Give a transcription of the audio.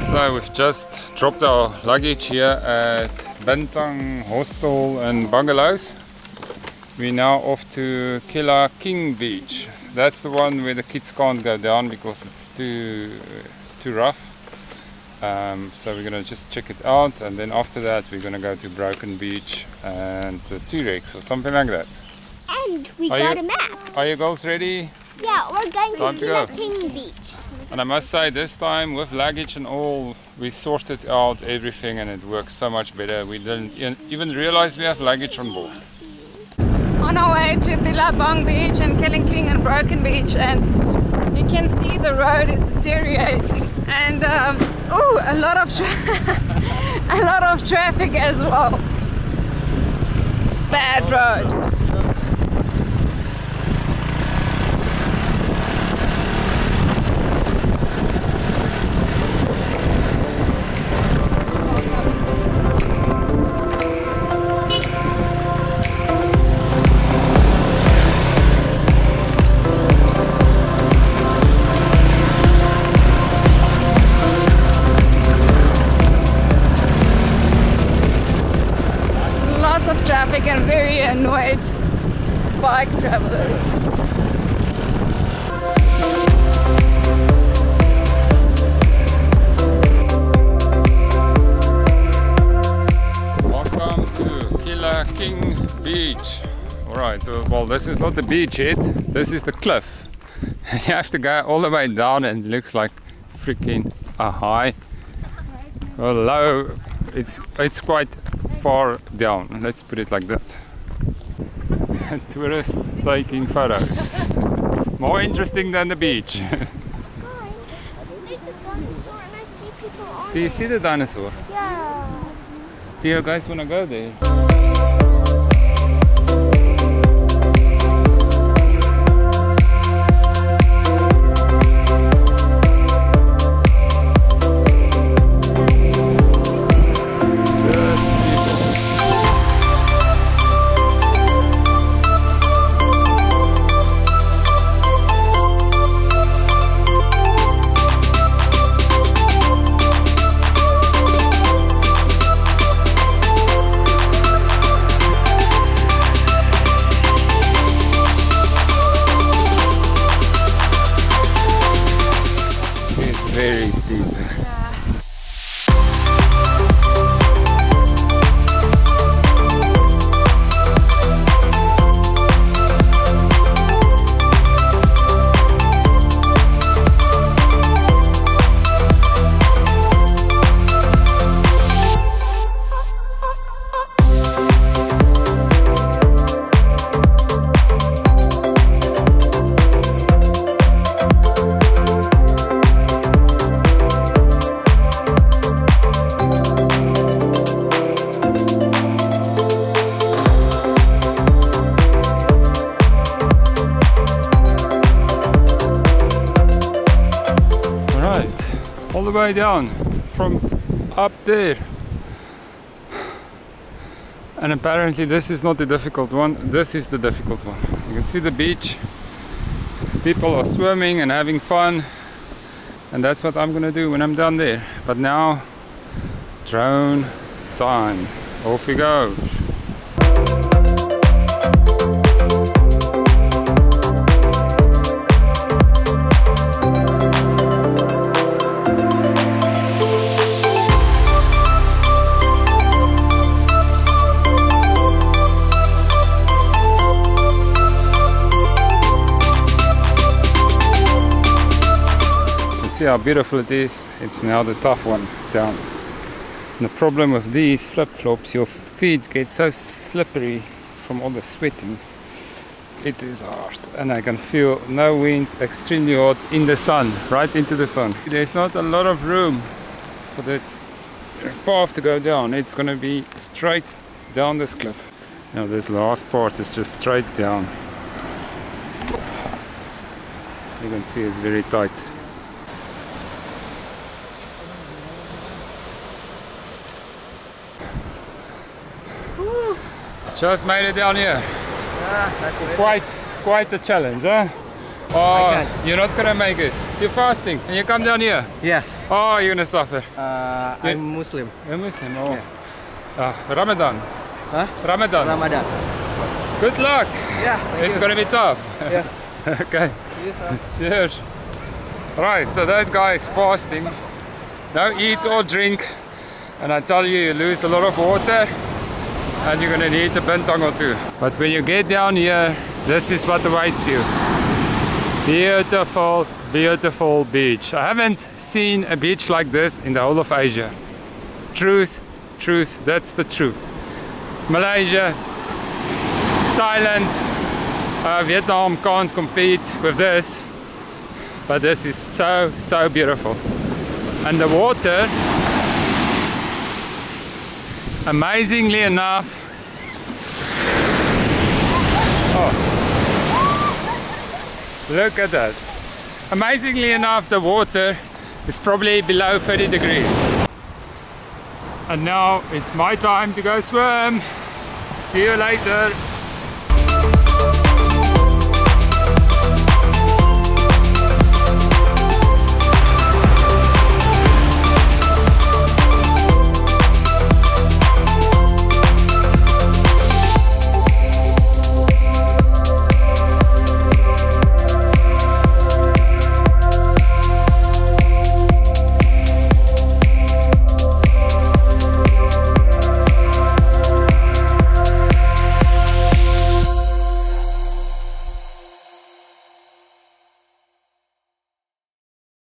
So we've just dropped our luggage here at Bentang Hostel and Bungalows. We're now off to Kelingking Beach. That's the one where the kids can't go down because it's too rough. So we're gonna just check it out, and then after that we're gonna go to Broken Beach and T-Rex or something like that. And we got a map. Are you girls ready? Yeah, we're going to Kelingking Beach. And I must say, this time with luggage and all, we sorted out everything and it works so much better. We didn't even realize we have luggage on board. On our way to Billabong Beach and Kelingking and Broken Beach, and you can see the road is deteriorating, and a lot of traffic as well. Bad road. Of traffic and very annoyed bike travelers. Welcome to Kelingking Beach. Alright, well, this is not the beach yet, this is the cliff. You have to go all the way down and it looks like freaking a high or low. It's quite far down, let's put it like that. Tourists taking photos. More interesting than the beach. Guys, there's the dinosaur and I see people on Do you see the dinosaur? Yeah. Do you guys want to go there? Very steep. All the way down from up there, and apparently this is not the difficult one, this is the difficult one. You can see the beach, people are swimming and having fun, and that's what I'm gonna do when I'm down there. But now, drone time, off we go. See how beautiful it is. It's now the tough one down. And the problem with these flip-flops, your feet get so slippery from all the sweating. It is hard, and I can feel no wind, extremely hot in the sun, right into the sun. There's not a lot of room for the path to go down. It's gonna be straight down this cliff. Now this last part is just straight down. You can see it's very tight. Just made it down here. Quite a challenge, huh? Oh, you're not gonna make it. You're fasting and you come down here. Yeah. Oh, you're gonna suffer. I'm Muslim. You're Muslim, oh. Yeah. Ramadan. Huh? Ramadan. Ramadan. Good luck. Yeah, thank It's you. gonna be tough. Yeah. Okay. See you, sir. Cheers. Right, so that guy is fasting. No eat or drink. And I tell you, you lose a lot of water and you're gonna need a bintang or two. But when you get down here, this is what awaits you. Beautiful, beautiful beach. I haven't seen a beach like this in the whole of Asia. Truth, that's the truth. Malaysia, Thailand, Vietnam can't compete with this. But this is so, so beautiful. And the water, amazingly enough, look at that. Amazingly enough, the water is probably below 30 degrees. And now it's my time to go swim. See you later.